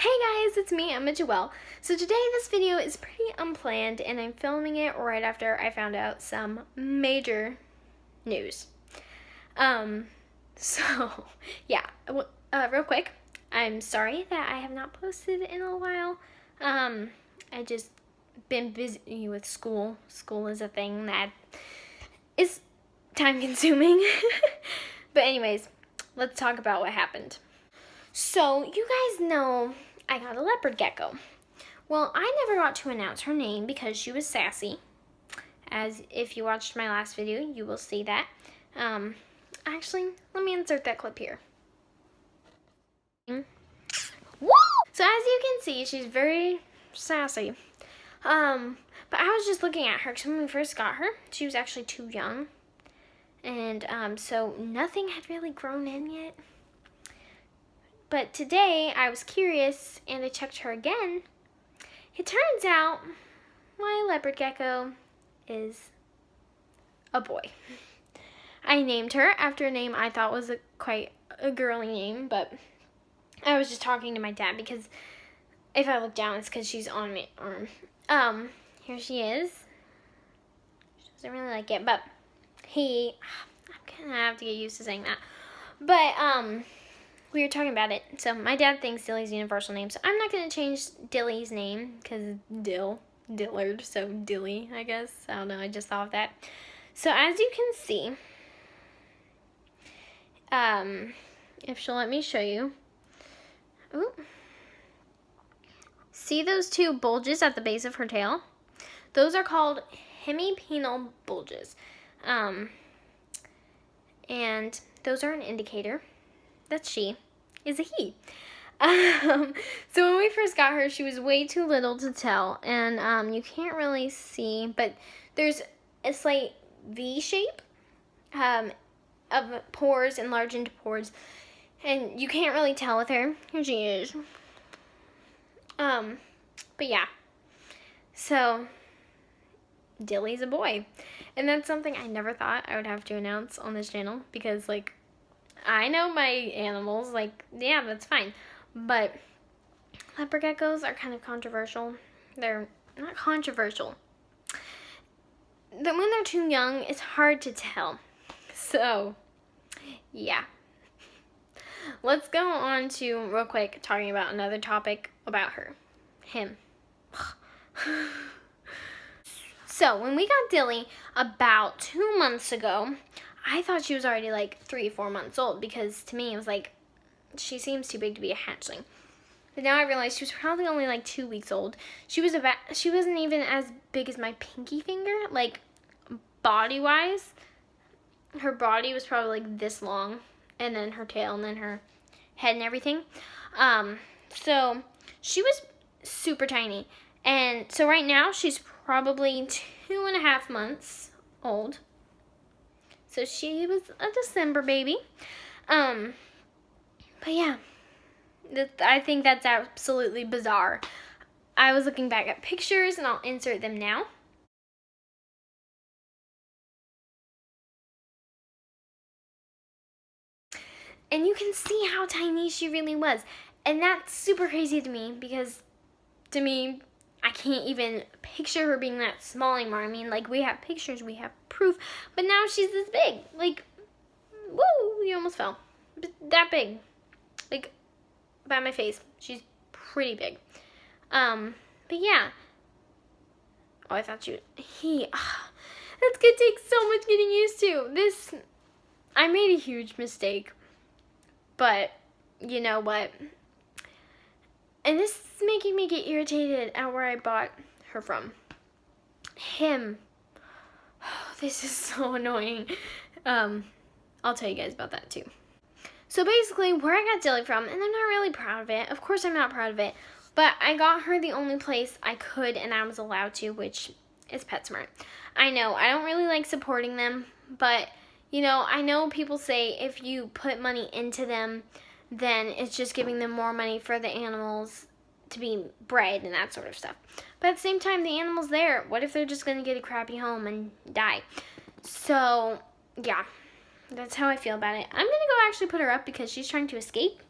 Hey guys, it's me, Emma Joelle. So today this video is pretty unplanned and I'm filming it right after I found out some major news. So yeah, real quick, I'm sorry that I have not posted in a while. I just been busy with school. School is a thing that is time consuming. But anyways, let's talk about what happened. So, you guys know I got a leopard gecko. Well, I never got to announce her name because she was sassy. As if you watched my last video, you will see that. Actually, let me insert that clip here. Woo! So as you can see, she's very sassy. But I was just looking at her because when we first got her, she was actually too young. And so nothing had really grown in yet. But today, I was curious, and I checked her again. It turns out, my leopard gecko is a boy. I named her after a name I thought was quite a girly name, but I was just talking to my dad because if I look down, it's because she's on my arm. Here she is. She doesn't really like it, but I'm gonna have to get used to saying that. But, we were talking about it. So my dad thinks Dilly's a universal name. So I'm not going to change Dilly's name because Dillard. So Dilly, I guess. I don't know. I just thought of that. So as you can see, if she'll let me show you. Ooh. See those two bulges at the base of her tail? Those are called hemipenal bulges. And those are an indicator that she is a he. So when we first got her, she was way too little to tell, and you can't really see, but there's a slight V shape of pores, enlarged pores, and you can't really tell with her. Here she is. But yeah, so Dilly's a boy, and that's something I never thought I would have to announce on this channel because, like, I know my animals, like, yeah, that's fine. But leopard geckos are kind of controversial. They're not controversial. When they're too young, it's hard to tell. So, yeah. Let's go on to, real quick, talking about another topic about him. So, when we got Dilly about 2 months ago, I thought she was already like 3-4 months old because to me it was like, she seems too big to be a hatchling. But now I realize she was probably only like 2 weeks old. She wasn't even as big as my pinky finger, like body-wise. Her body was probably like this long, and then her tail, and then her head and everything. So she was super tiny. And so right now she's probably 2.5 months old. So she was a December baby. But yeah, I think that's absolutely bizarre. I was looking back at pictures, and I'll insert them now. And you can see how tiny she really was. And that's super crazy to me because, to me, I can't even picture her being that small anymore. I mean, like, we have pictures, we have proof, but now she's this big. Like, woo, you almost fell. But that big. Like, by my face. She's pretty big. But yeah. Oh, I thought that's gonna take so much getting used to. I made a huge mistake. But, you know what? And this is making me get irritated at where I bought her from. Him. Oh, this is so annoying. I'll tell you guys about that too. So basically, where I got Dilly from, and I'm not really proud of it. Of course I'm not proud of it. But I got her the only place I could and I was allowed to, which is PetSmart. I know, I don't really like supporting them, but, you know, I know people say if you put money into them, then it's just giving them more money for the animals to be bred and that sort of stuff. But at the same time, the animal's there. What if they're just going to get a crappy home and die? So, yeah, that's how I feel about it. I'm going to go actually put her up because she's trying to escape.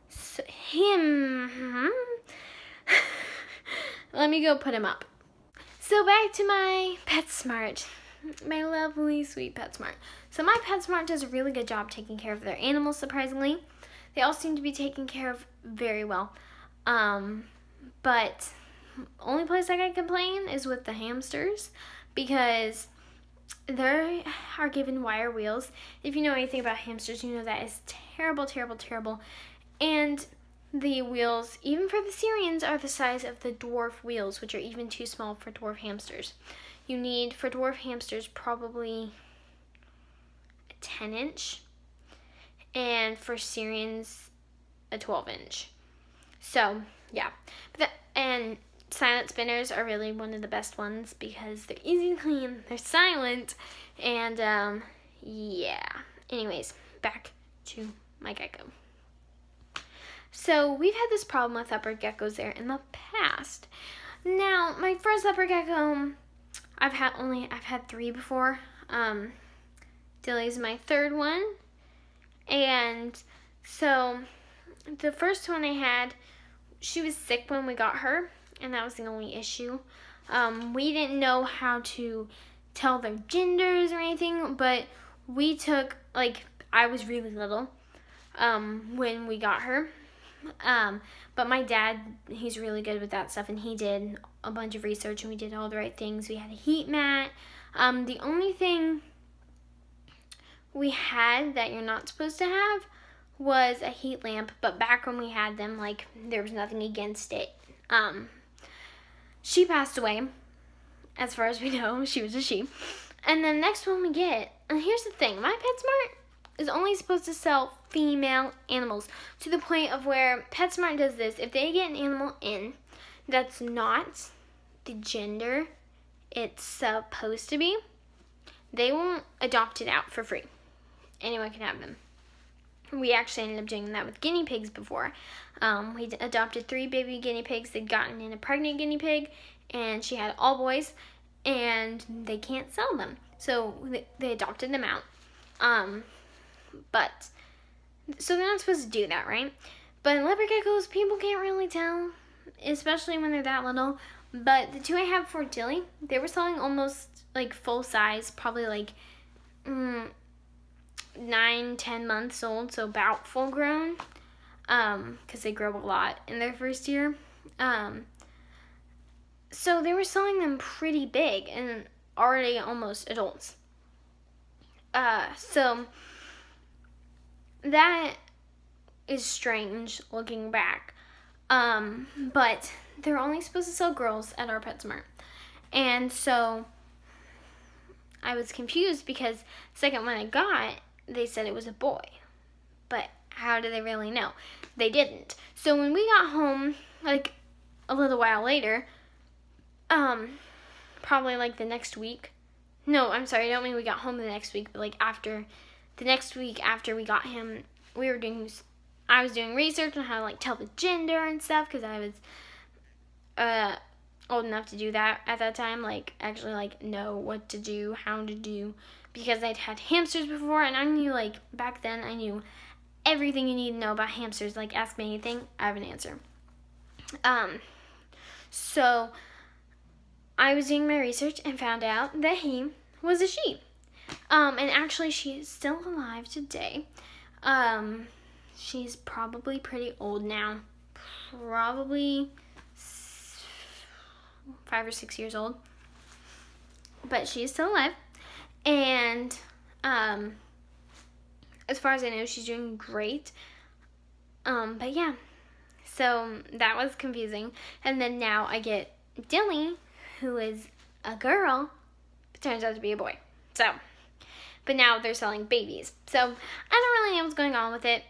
So, him. Let me go put him up. So back to my PetSmart. My lovely, sweet PetSmart. So my PetSmart does a really good job taking care of their animals, surprisingly. They all seem to be taken care of very well. But only place I can complain is with the hamsters, because they are given wire wheels. If you know anything about hamsters, you know that is terrible, terrible, terrible. And the wheels, even for the Syrians, are the size of the dwarf wheels, which are even too small for dwarf hamsters. You need, for dwarf hamsters, probably a 10-inch, and for Syrians, a 12-inch. So, yeah. And silent spinners are really one of the best ones because they're easy to clean, they're silent, and yeah. Anyways, back to my gecko. So we've had this problem with leopard geckos there in the past. Now, my first leopard gecko, I've had 3 before. Dilly's my 3rd one, and so the first one I had, she was sick when we got her, and that was the only issue. We didn't know how to tell their genders or anything, but we took, I was really little when we got her. But my dad, he's really good with that stuff, and he did a bunch of research, and we did all the right things. We had a heat mat. The only thing we had that you're not supposed to have was a heat lamp, but back when we had them, there was nothing against it. She passed away, as far as we know. She was a she. And the next one we get, and here's the thing, my PetSmart is only supposed to sell female animals, to the point of where PetSmart does this. If they get an animal in that's not the gender it's supposed to be, they won't adopt it out for free. Anyone can have them. We actually ended up doing that with guinea pigs before. We adopted 3 baby guinea pigs. They'd gotten in a pregnant guinea pig, and she had all boys, and they can't sell them. So they adopted them out. So they're not supposed to do that, right? But leopard geckos, people can't really tell, especially when they're that little. But the 2 I have for Dilly, they were selling almost full size, probably 9-10 months old, so about full grown, because they grow a lot in their first year. So they were selling them pretty big and already almost adults. So that is strange looking back. But they're only supposed to sell girls at our PetSmart. And so I was confused because the second one I got, they said it was a boy. But how do they really know? They didn't. So when we got home, a little while later, probably the next week. No, I'm sorry, I don't mean we got home the next week, but after the next week after we got him, I was doing research on how to tell the gender and stuff, because I was old enough to do that at that time, actually know what to do, how to do, because I'd had hamsters before, and I knew back then I knew everything you need to know about hamsters. Ask me anything, I have an answer. So I was doing my research and found out that he was a she. And actually she is still alive today. She's probably pretty old now. Probably 5 or 6 years old. But she is still alive. And as far as I know, she's doing great. But yeah. So that was confusing. And then now I get Dilly, who is a girl, but turns out to be a boy. So, but now they're selling babies. So I don't really know what's going on with it.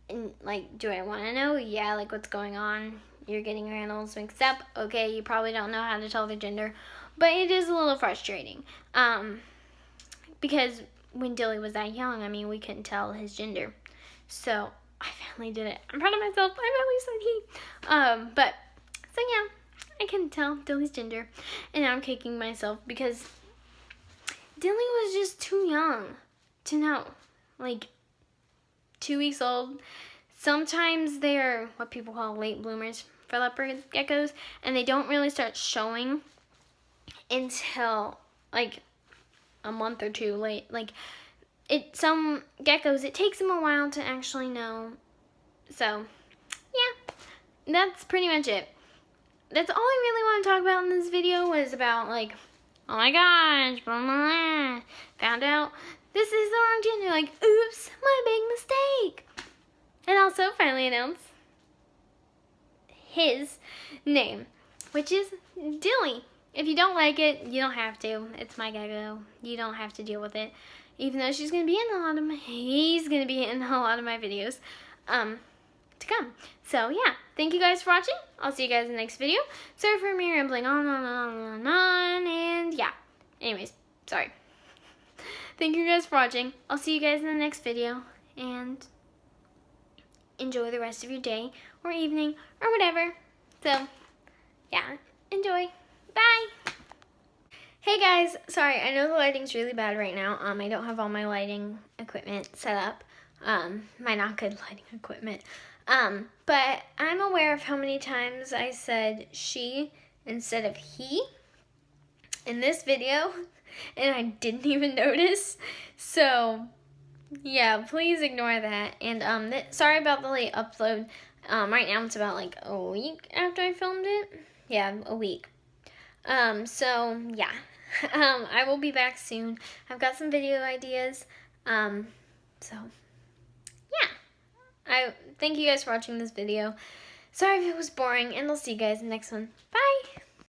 And do I want to know? Yeah, what's going on? You're getting your animals mixed up. Okay, you probably don't know how to tell their gender, but it is a little frustrating. Because when Dilly was that young, we couldn't tell his gender. So I finally did it. I'm proud of myself. I finally said he. So yeah, I can tell Dilly's gender, and now I'm kicking myself because Dilly was just too young to know. 2 weeks old, sometimes they're what people call late bloomers for leopard geckos, and they don't really start showing until like a month or two late. Like some geckos, it takes them a while to actually know. So yeah, that's pretty much it. That's all I really want to talk about in this video, was about like, oh my gosh, blah, blah, blah. Found out this is the wrong gender, like, oops, my big mistake. And also finally announced his name, which is Dilly. If you don't like it, you don't have to. It's my gecko. You don't have to deal with it. Even though he's going to be in a lot of my videos to come. So yeah, thank you guys for watching. I'll see you guys in the next video. Sorry for me rambling on, and yeah. Anyways, sorry. Thank you guys for watching. I'll see you guys in the next video, and enjoy the rest of your day or evening or whatever. So yeah, enjoy. Bye. Hey guys, sorry, I know the lighting's really bad right now. I don't have all my lighting equipment set up. My not good lighting equipment. But I'm aware of how many times I said she instead of he in this video, and I didn't even notice. So yeah, please ignore that. And sorry about the late upload. Right now it's about like a week after I filmed it. Yeah, a week. So yeah. I will be back soon. I've got some video ideas. So yeah. I thank you guys for watching this video. Sorry if it was boring, and I'll see you guys in the next one. Bye!